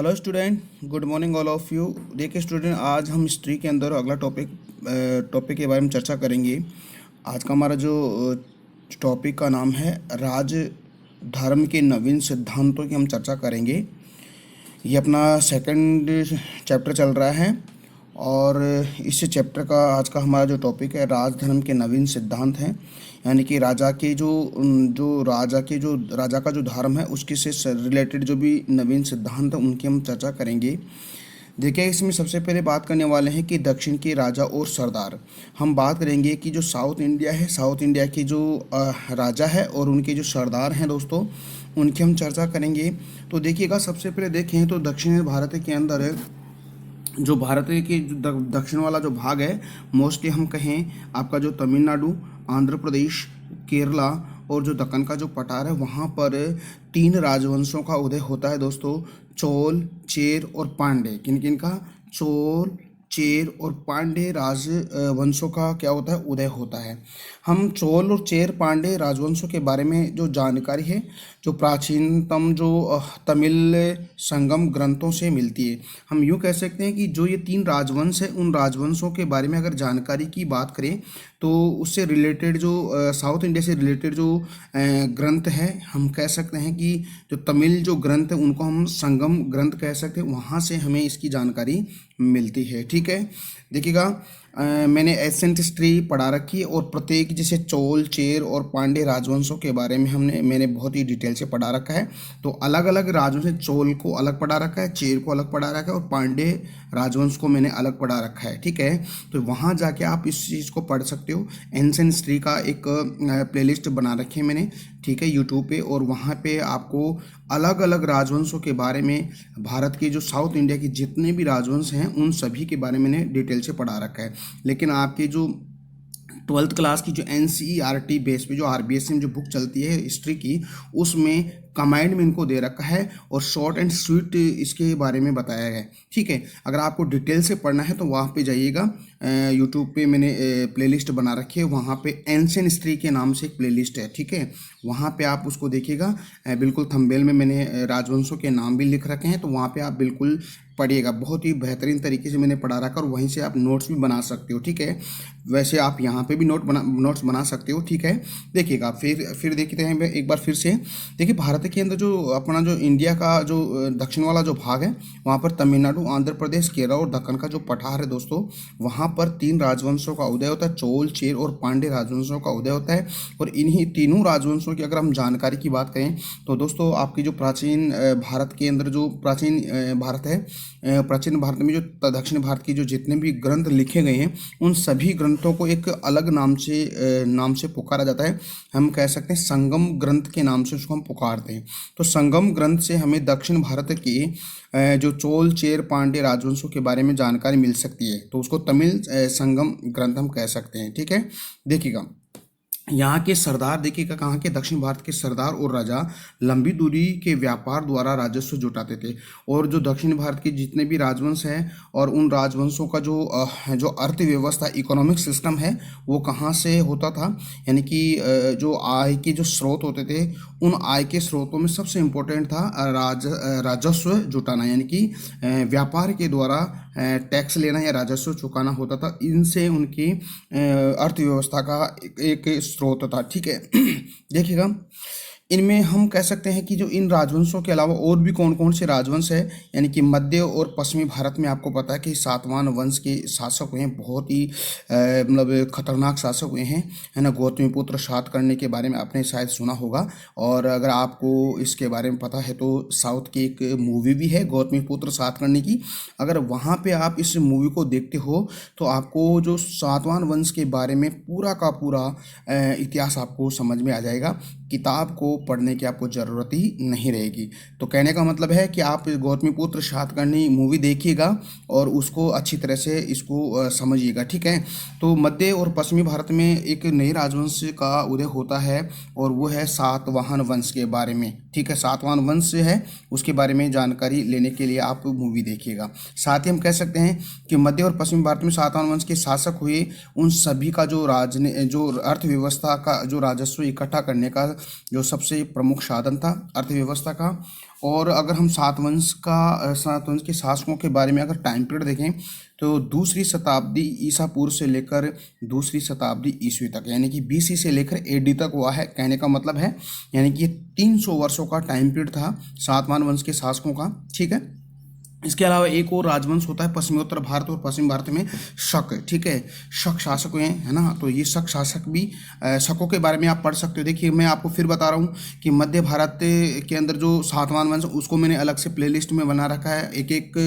Hello student, good morning all of you. देखिए student, आज हम हिस्ट्री के अंदर अगला टॉपिक के बारे में चर्चा करेंगे। आज का हमारा जो टॉपिक का नाम है राज धर्म के नवीन सिद्धांतों की हम चर्चा करेंगे। ये अपना सेकंड चैप्टर चल रहा है और इस चैप्टर का आज का हमारा जो टॉपिक है राजधर्म के नवीन सिद्धांत हैं। यानी कि राजा का जो धर्म है उसके से रिलेटेड जो भी नवीन सिद्धांत हैं उनकी हम चर्चा करेंगे। देखिए, इसमें सबसे पहले बात करने वाले हैं कि दक्षिण के राजा और सरदार। हम बात करेंगे कि जो साउथ इंडिया है, साउथ इंडिया के जो राजा है और उनके जो सरदार हैं दोस्तों, उनकी हम चर्चा करेंगे। तो देखिएगा, सबसे पहले देखें तो दक्षिण भारत के अंदर जो भारत के दक्षिण वाला जो भाग है, मोस्टली हम कहें आपका जो तमिलनाडु, आंध्र प्रदेश, केरला और जो दक्कन का जो पठार है, वहाँ पर 3 राजवंशों का उदय होता है दोस्तों। चोल, चेर और पांडे। किन किन का? चोल, चेर और पांडे राजवंशों का क्या होता है? उदय होता है। हम चोल और चेर पांडे राजवंशों के बारे में जो जानकारी है, जो प्राचीनतम जो तमिल संगम ग्रंथों से मिलती है। हम यूँ कह सकते हैं कि जो ये 3 राजवंश है, उन राजवंशों के बारे में अगर जानकारी की बात करें तो उससे रिलेटेड जो साउथ इंडिया से रिलेटेड जो ग्रंथ है, हम कह सकते हैं कि जो तमिल जो ग्रंथ है उनको हम संगम ग्रंथ कह सकते हैं। वहाँ से हमें इसकी जानकारी मिलती है। ठीक है, देखिएगा, मैंने एसेंट हिस्ट्री पढ़ा रखी है और प्रत्येक जैसे चोल, चेर और पांडे राजवंशों के बारे में मैंने बहुत ही डिटेल से पढ़ा रखा है। तो अलग अलग राजवंश, चोल को अलग पढ़ा रखा है, चेर को अलग पढ़ा रखा है और पांडे राजवंश को मैंने अलग पढ़ा रखा है। ठीक है, तो वहाँ जाके आप इस चीज़ को पढ़ सकते हो। एंसेंट हिस्ट्री का एक प्लेलिस्ट बना रखी है मैंने, ठीक है, यूट्यूब पे, और वहाँ पे आपको अलग अलग राजवंशों के बारे में, भारत के जो साउथ इंडिया के जितने भी राजवंश हैं उन सभी के बारे में मैंने डिटेल से पढ़ा रखा है। लेकिन आपकी जो 12th क्लास की जो NCERT बेस पे जो RBSC में जो बुक चलती है हिस्ट्री की, उसमें कमांड में इनको दे रखा है और शॉर्ट एंड स्वीट इसके बारे में बताया गया है। ठीक है, अगर आपको डिटेल से पढ़ना है तो वहाँ पे जाइएगा, यूट्यूब पे मैंने प्लेलिस्ट बना रखी है, वहाँ पे एंशिएंट हिस्ट्री के नाम से एक प्लेलिस्ट है। ठीक है, वहाँ पे आप उसको देखिएगा। बिल्कुल थंबनेल में मैंने राजवंशों के नाम भी लिख रखे हैं, तो वहाँ पे आप बिल्कुल पढ़िएगा। बहुत ही बेहतरीन तरीके से मैंने पढ़ा रखा और वहीं से आप नोट्स भी बना सकते हो। ठीक है, वैसे आप यहाँ पे भी नोट्स बना सकते हो। ठीक है, देखिएगा, फिर देखते हैं एक बार फिर से। देखिए, भारत के अंदर जो अपना जो इंडिया का जो दक्षिण वाला जो भाग है, वहाँ पर तमिलनाडु, आंध्र प्रदेश, केरल और दक्कन का जो पठार है दोस्तों, वहाँ पर 3 राजवंशों का उदय होता है। चोल, चेर और पांडे राजवंशों का उदय होता है। और इन्हीं तीनों राजवंशों की अगर हम जानकारी की बात करें तो दोस्तों, आपकी जो प्राचीन भारत के अंदर जो प्राचीन भारत है, प्राचीन भारत में जो दक्षिण भारत की जो जितने भी ग्रंथ लिखे गए हैं, उन सभी ग्रंथों को एक अलग नाम से पुकारा जाता है। हम कह सकते हैं संगम ग्रंथ के नाम से उसको हम पुकारते हैं। तो संगम ग्रंथ से हमें दक्षिण भारत के जो चोल, चेर, पांडे राजवंशों के बारे में जानकारी मिल सकती है, तो उसको तमिल संगम ग्रंथ हम कह सकते हैं। ठीक है, देखिएगा, यहाँ के सरदार, देखिएगा, कहाँ के? दक्षिण भारत के सरदार और राजा लंबी दूरी के व्यापार द्वारा राजस्व जुटाते थे। और जो दक्षिण भारत के जितने भी राजवंश हैं और उन राजवंशों का जो अर्थव्यवस्था, इकोनॉमिक सिस्टम है, वो कहाँ से होता था? यानी कि जो आय के जो स्रोत होते थे, उन आय के स्रोतों में सबसे इम्पोर्टेंट था राजस्व जुटाना, यानी कि व्यापार के द्वारा टैक्स लेना या राजस्व चुकाना होता था। इनसे उनकी अर्थव्यवस्था का एक स्रोत था। ठीक है, देखिएगा, इनमें हम कह सकते हैं कि जो इन राजवंशों के अलावा और भी कौन कौन से राजवंश है, यानी कि मध्य और पश्चिमी भारत में आपको पता है कि सातवाहन वंश के शासक हुए हैं, बहुत ही मतलब खतरनाक शासक हुए हैं, है ना। गौतमीपुत्र सातकर्णी के बारे में आपने शायद सुना होगा, और अगर आपको इसके बारे में पता है तो साउथ की एक मूवी भी है गौतमीपुत्र सातकर्णी की। अगर वहाँ पर आप इस मूवी को देखते हो तो आपको जो सातवाहन वंश के बारे में पूरा का पूरा इतिहास आपको समझ में आ जाएगा। किताब को पढ़ने की आपको ज़रूरत ही नहीं रहेगी। तो कहने का मतलब है कि आप गौतमीपुत्र सातकर्णी मूवी देखिएगा और उसको अच्छी तरह से इसको समझिएगा। ठीक है, तो मध्य और पश्चिमी भारत में एक नए राजवंश का उदय होता है और वो है सातवाहन वंश के बारे में। ठीक है, सातवाहन वंश है, उसके बारे में जानकारी लेने के लिए आप मूवी देखिएगा। साथ ही हम कह सकते हैं कि मध्य और पश्चिमी भारत में सातवाहन वंश के शासक हुए, उन सभी का जो अर्थव्यवस्था का जो राजस्व इकट्ठा करने का जो सबसे प्रमुख साधन था अर्थव्यवस्था का। और अगर हम सात वंश के शासकों के बारे में अगर टाइम पीरियड देखें तो दूसरी शताब्दी ईसा पूर्व से लेकर दूसरी शताब्दी ईस्वी तक, यानी कि BC से लेकर AD तक हुआ है। कहने का मतलब है यानी कि ये 300 वर्षों का टाइम पीरियड था सातवाहन वंश के शासकों का, ठीक है। इसके अलावा एक और राजवंश होता है पश्चिमोत्तर भारत, और पश्चिम भारत में शक, ठीक है, शक शासक हुए हैं, है ना। तो ये शक शासक भी, शकों के बारे में आप पढ़ सकते हो। देखिए मैं आपको फिर बता रहा हूँ कि मध्य भारत के अंदर जो सातवाहन वंश, उसको मैंने अलग से प्लेलिस्ट में बना रखा है, एक एक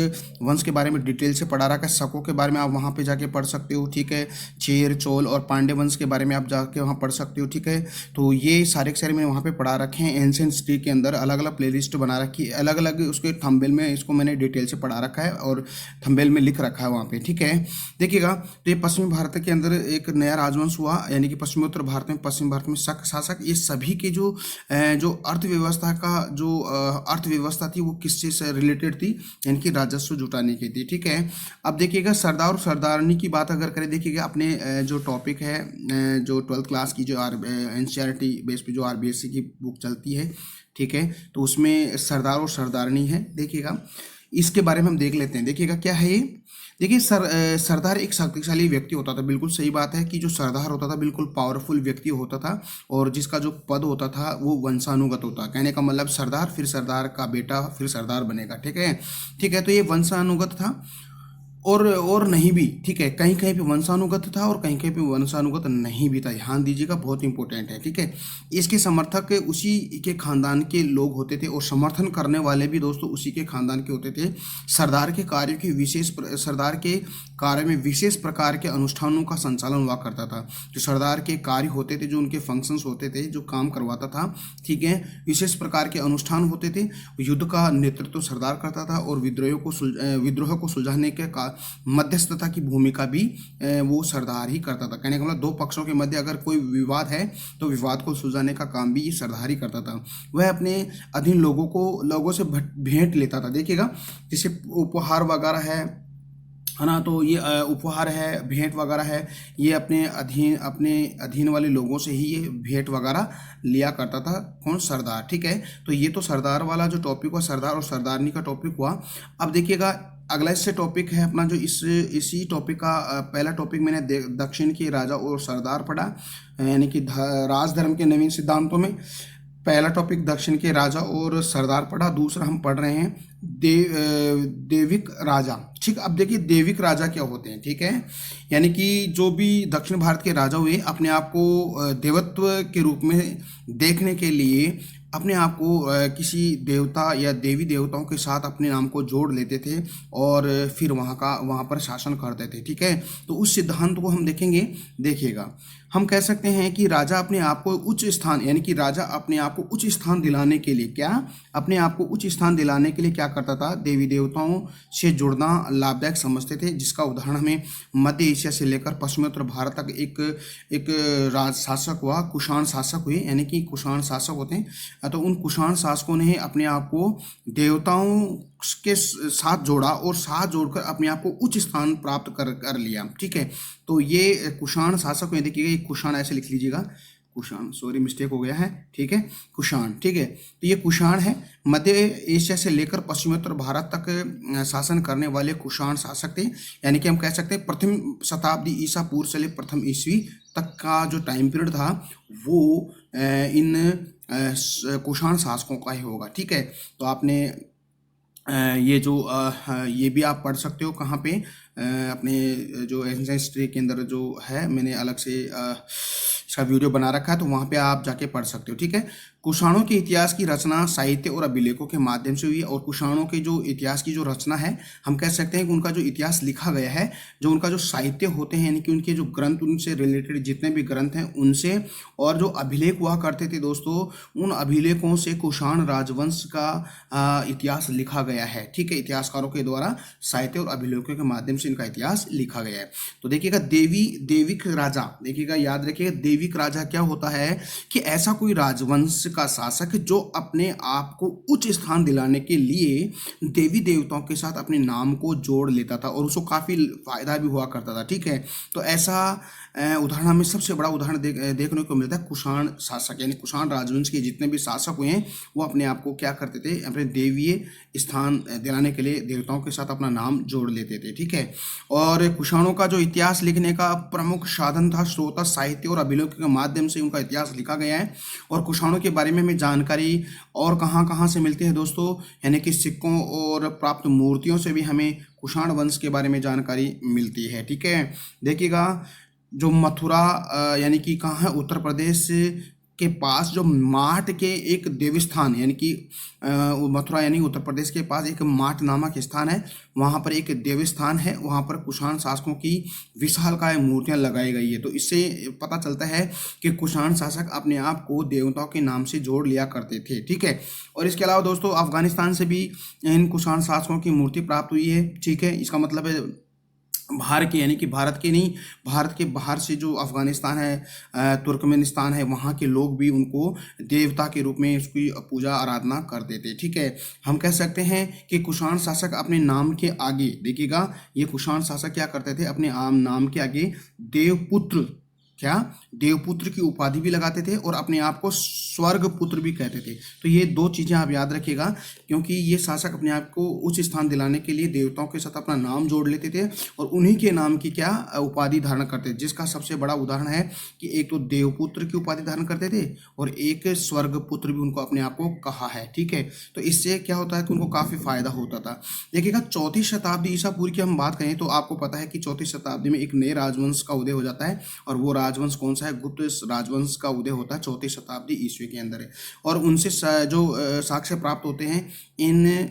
वंश के बारे में डिटेल से पढ़ा रखा है। शकों के बारे में आप वहाँ पे जाके पढ़ सकते हो, ठीक है। चेर, चोल और पांड्य वंश के बारे में आप जाके वहाँ पढ़ सकते हो, ठीक है। तो ये सारे के सारे मैंने वहाँ पे पढ़ा रखे हैं। एंशिएंट हिस्ट्री के अंदर अलग अलग प्लेलिस्ट बना रखी है, अलग अलग उसके थंबनेल में इसको मैंने डिटेल से पढ़ा रखा है और थंबनेल में लिख रखा है वहाँ पे, ठीक है। देखिएगा तो ये पश्चिमी भारत के अंदर एक नया राजवंश हुआ, यानी कि पश्चिमोत्तर भारत में, पश्चिम भारत में शक शासक। ये सभी के जो अर्थव्यवस्था का जो अर्थव्यवस्था थी वो किससे से रिलेटेड थी, यानी कि राजस्व जुटाने की थी, ठीक है। अब देखिएगा सरदार और सरदारनी की बात अगर करें, देखिएगा अपने जो टॉपिक है, जो 12th क्लास की जो NCERT बेस पे जो RBSC की बुक चलती है, ठीक है, तो उसमें सरदार और सरदारनी है। देखिएगा इसके बारे में हम देख लेते हैं। देखिएगा क्या है ये। देखिए सरदार एक शक्तिशाली व्यक्ति होता था, बिल्कुल सही बात है कि जो सरदार होता था बिल्कुल पावरफुल व्यक्ति होता था, और जिसका जो पद होता था वो वंशानुगत होता। कहने का मतलब सरदार, फिर सरदार का बेटा, फिर सरदार बनेगा, ठीक है, ठीक है। तो ये वंशानुगत था और नहीं भी, ठीक है, कहीं कहीं पे वंशानुगत था और कहीं कहीं पे वंशानुगत नहीं भी था। ध्यान दीजिएगा, बहुत इंपॉर्टेंट है, ठीक है। इसके समर्थक उसी के खानदान के लोग होते थे और समर्थन करने वाले भी दोस्तों उसी के खानदान के होते थे। सरदार के कार्य में विशेष प्रकार के अनुष्ठानों का संचालन हुआ करता था। जो सरदार के कार्य होते थे, जो उनके फंक्शंस होते थे, जो काम करवाता था, ठीक है, विशेष प्रकार के अनुष्ठान होते थे। युद्ध का नेतृत्व सरदार करता था और विद्रोह को सुलझाने के मध्यस्थता की भूमिका भी वो सरदार ही करता था। कहने का मतलब दो पक्षों के मध्य अगर कोई विवाद है तो विवाद को सुलझाने का काम भी ये सरदार ही करता था। वह अपने अधीन लोगों से भेंट लेता था। देखिएगा जैसे उपहार वगैरह है ना, तो ये उपहार है, भेंट वगैरह है, ये अपने अधीन वाले लोगों से ही ये भेंट वगैरह लिया करता था। कौन? सरदार, ठीक है। तो ये तो सरदार वाला जो टॉपिक हुआ, सरदार और सरदारनी का टॉपिक हुआ। अब देखिएगा अगला इससे टॉपिक है अपना जो इसी टॉपिक का पहला टॉपिक मैंने दक्षिण के राजा और सरदार पढ़ा, यानी कि राजधर्म के नवीन सिद्धांतों में पहला टॉपिक दक्षिण के राजा और सरदार पढ़ा। दूसरा हम पढ़ रहे हैं देविक राजा, ठीक। अब देखिए देविक राजा क्या होते हैं, ठीक है, यानी कि जो भी दक्षिण भारत के राजा हुए अपने आप को देवत्व के रूप में देखने के लिए अपने आप को किसी देवता या देवी देवताओं के साथ अपने नाम को जोड़ लेते थे और फिर वहाँ पर शासन करते थे, ठीक है। तो उस सिद्धांत को हम देखेंगे। देखिएगा हम कह सकते हैं कि राजा अपने आप को उच्च स्थान, यानी कि राजा अपने आप को उच्च स्थान दिलाने के लिए अपने आप को उच्च स्थान दिलाने के लिए क्या करता था? देवी देवताओं से जुड़ना लाभदायक समझते थे। जिसका उदाहरण हमें मध्य एशिया से लेकर पश्चिमोत्तर भारत तक एक राज शासक हुआ, कुषाण शासक हुए, यानी कि कुषाण शासक होते हैं। तो उन कुषाण शासकों ने अपने आप को देवताओं के साथ जोड़ा और साथ जोड़कर अपने आप को उच्च स्थान प्राप्त कर लिया, ठीक है। तो ये कुषाण शासक में देखिएगा, ये कुषाण ऐसे लिख लीजिएगा, कुषाण, सॉरी मिस्टेक हो गया है, ठीक है, कुषाण, ठीक है। तो ये कुषाण है, मध्य एशिया से लेकर पश्चिमोत्तर भारत तक शासन करने वाले कुषाण शासक थे। यानी कि हम कह सकते हैं प्रथम शताब्दी ईसा पूर्व से लेकर प्रथम ईस्वी तक का जो टाइम पीरियड था वो इन कुषाण शासकों का ही होगा, ठीक है। तो आपने ये भी आप पढ़ सकते हो कहाँ पे, अपने जो एंशिएंट हिस्ट्री के अंदर जो है, मैंने अलग से इसका वीडियो बना रखा है, तो वहाँ पे आप जाके पढ़ सकते हो, ठीक है। कुषाणों के इतिहास की रचना साहित्य और अभिलेखों के माध्यम से हुई है। और कुषाणों के जो इतिहास की जो रचना है, हम कह सकते हैं कि उनका जो इतिहास लिखा गया है, जो उनका जो साहित्य होते हैं, यानी कि उनके जो ग्रंथ, उनसे रिलेटेड जितने भी ग्रंथ हैं उनसे, और जो अभिलेख हुआ करते थे दोस्तों, उन अभिलेखों से कुषाण राजवंश का इतिहास लिखा गया है, ठीक है। इतिहासकारों के द्वारा साहित्य और अभिलेखों के माध्यम से इनका इतिहास लिखा गया है। तो देखिएगा देविक राजा, देखिएगा याद रखिएगा दैविक राजा क्या होता है कि ऐसा कोई राजवंश का शासक जो अपने आप को उच्च स्थान दिलाने के लिए देवी देवताओं के साथ अपने नाम को जोड़ लेता था और उसको काफ़ी फायदा भी हुआ करता था। ठीक है, तो ऐसा उदाहरण हमें सबसे बड़ा उदाहरण देखने को मिलता है कुषाण शासक, यानी कुषाण राजवंश के जितने भी शासक हुए हैं वो अपने आप को क्या करते थे, अपने देवीय स्थान दिलाने के लिए देवताओं के साथ अपना नाम जोड़ लेते थे। ठीक है, और कुषाणों का जो इतिहास लिखने का प्रमुख साधन था स्रोत साहित्य और अभिलेखों के माध्यम से उनका इतिहास लिखा गया है। और कुषाणों के बारे में हमें जानकारी और कहाँ कहाँ से मिलती है दोस्तों, यानी कि सिक्कों और प्राप्त मूर्तियों से भी हमें कुषाण वंश के बारे में जानकारी मिलती है। ठीक है, देखिएगा जो मथुरा यानी कि कहाँ है, उत्तर प्रदेश के पास जो माट के एक देवस्थान, यानी कि मथुरा यानी उत्तर प्रदेश के पास एक माट नामक स्थान है, वहाँ पर एक देवस्थान है, वहाँ पर कुषाण शासकों की विशालकाय मूर्तियाँ लगाई गई है। तो इससे पता चलता है कि कुषाण शासक अपने आप को देवताओं के नाम से जोड़ लिया करते थे। ठीक है, और इसके अलावा दोस्तों अफगानिस्तान से भी इन कुषाण शासकों की मूर्ति प्राप्त हुई है। ठीक है, इसका मतलब है बाहर के, यानी कि भारत के नहीं, भारत के बाहर से जो अफगानिस्तान है, तुर्कमेनिस्तान है, वहाँ के लोग भी उनको देवता के रूप में उसकी पूजा आराधना करते थे। ठीक है, हम कह सकते हैं कि कुषाण शासक अपने नाम के आगे, देखिएगा ये कुषाण शासक क्या करते थे, अपने आम नाम के आगे देवपुत्र, क्या देवपुत्र की उपाधि भी लगाते थे और अपने आप को स्वर्ग पुत्र भी कहते थे। तो ये दो चीज़ें आप याद रखिएगा, क्योंकि ये शासक अपने आप को उच्च स्थान दिलाने के लिए देवताओं के साथ अपना नाम जोड़ लेते थे और उन्हीं के नाम की क्या उपाधि धारण करते थे, जिसका सबसे बड़ा उदाहरण है कि एक तो देवपुत्र की उपाधि धारण करते थे और एक स्वर्ग पुत्र भी उनको अपने आप को कहा है। ठीक है, तो इससे क्या होता है कि उनको काफ़ी फायदा होता था। देखिएगा 4वीं शताब्दी ईसा पूर्व की हम बात करें तो आपको पता है कि 4वीं शताब्दी में एक नए राजवंश का उदय हो जाता है, और वो राजवंश कौन सा है, गुप्त राजवंश का उदय होता है 4वीं शताब्दी ईस्वी के अंदर है। और उनसे जो साक्ष्य प्राप्त होते हैं,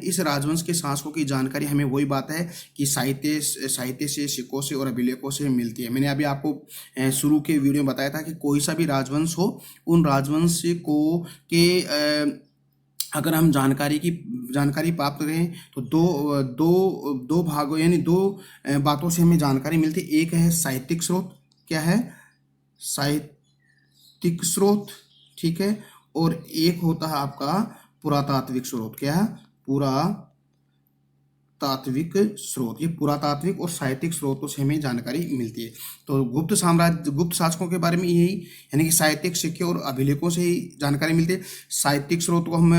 इस राजवंश के शासकों की जानकारी हमें वही बात है कि साहित्य से, सिक्कों से और अभिलेखों से मिलती है। मैंने अभी आपको शुरू के वीडियो में बताया था कि कोई सा भी राजवंश हो, उन राजवंश को के अगर हम जानकारी प्राप्त करें तो दो भागों यानी दो बातों से हमें जानकारी मिलती है। एक है साहित्यिक स्रोत, क्या है, साहित्यिक स्रोत। ठीक है, और एक होता है आपका पुरातात्विक स्रोत, क्या है, पुरातात्विक स्रोत। ये पुरातात्विक और साहित्यिक स्रोतों से हमें जानकारी मिलती है। तो गुप्त शासकों के बारे में यही, यानी कि साहित्यिक सिक्के और अभिलेखों से ही जानकारी मिलती है। साहित्यिक स्रोत को हम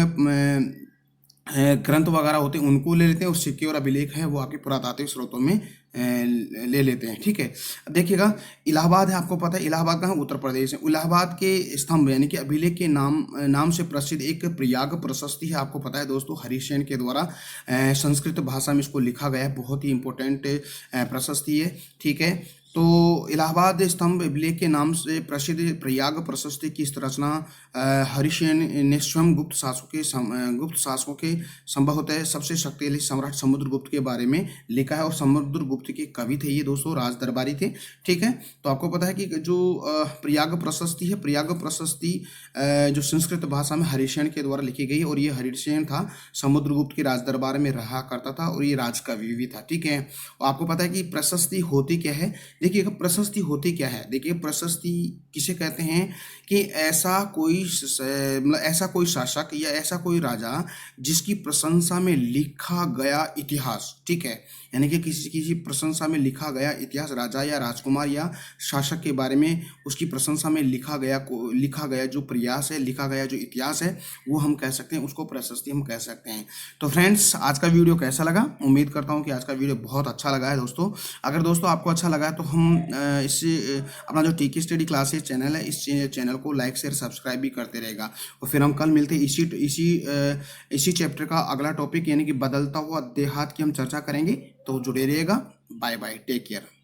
ग्रंथ वगैरह होते हैं उनको ले लेते हैं, और सिक्के और अभिलेख हैं वो आपके पुरातात्विक स्रोतों में ले लेते हैं। ठीक है, देखिएगा इलाहाबाद है, आपको पता है इलाहाबाद कहाँ, उत्तर प्रदेश है। इलाहाबाद के स्तंभ यानी कि अभिलेख के नाम से प्रसिद्ध एक प्रयाग प्रशस्ति है, आपको पता है दोस्तों, हरिसेन के द्वारा संस्कृत भाषा में इसको लिखा गया है, बहुत ही इंपॉर्टेंट प्रशस्ति है। ठीक है, तो इलाहाबाद स्तंभ अभिलेख के नाम से प्रसिद्ध प्रयाग प्रशस्ति की रचना हरिसेन ने स्वयं गुप्त शासकों के संभवतः सबसे शक्तिशाली सम्राट समुद्रगुप्त के बारे में लिखा है, और समुद्रगुप्त के कवि थे ये दोस्तों, राज दरबारी थे। ठीक है, तो आपको पता है कि जो प्रयाग प्रशस्ति है, प्रयाग प्रशस्ति जो संस्कृत भाषा में हरिसेन के द्वारा लिखी गई, और ये हरिसेन था समुद्रगुप्त के राज दरबार में रहा करता था और ये राजकवि भी था। ठीक है, और आपको पता है कि प्रशस्ति होती क्या है, देखिए प्रशस्ति होती क्या है, देखिए प्रशस्ति किसे कहते हैं कि ऐसा कोई शासक या ऐसा कोई राजा जिसकी प्रशंसा में लिखा गया इतिहास, ठीक है, यानी कि किसी प्रशंसा में लिखा गया इतिहास, राजा या राजकुमार या शासक के बारे में उसकी प्रशंसा में लिखा गया जो प्रयास है, लिखा गया जो इतिहास है, वो हम कह सकते हैं, उसको प्रशस्ति हम कह सकते हैं। तो फ्रेंड्स, आज का वीडियो कैसा लगा? उम्मीद करता हूँ कि आज का वीडियो बहुत अच्छा लगा है दोस्तों। अगर दोस्तों आपको अच्छा लगा है तो हम इससे अपना जो टीके स्टडी क्लासेस चैनल है, इस चैनल को लाइक शेयर सब्सक्राइब भी करते रहेगा। और फिर हम कल मिलते हैं इसी चैप्टर का अगला टॉपिक यानी कि बदलता हुआ देहात की हम चर्चा करेंगे। तो जुड़े रहिएगा। Bye bye, take care.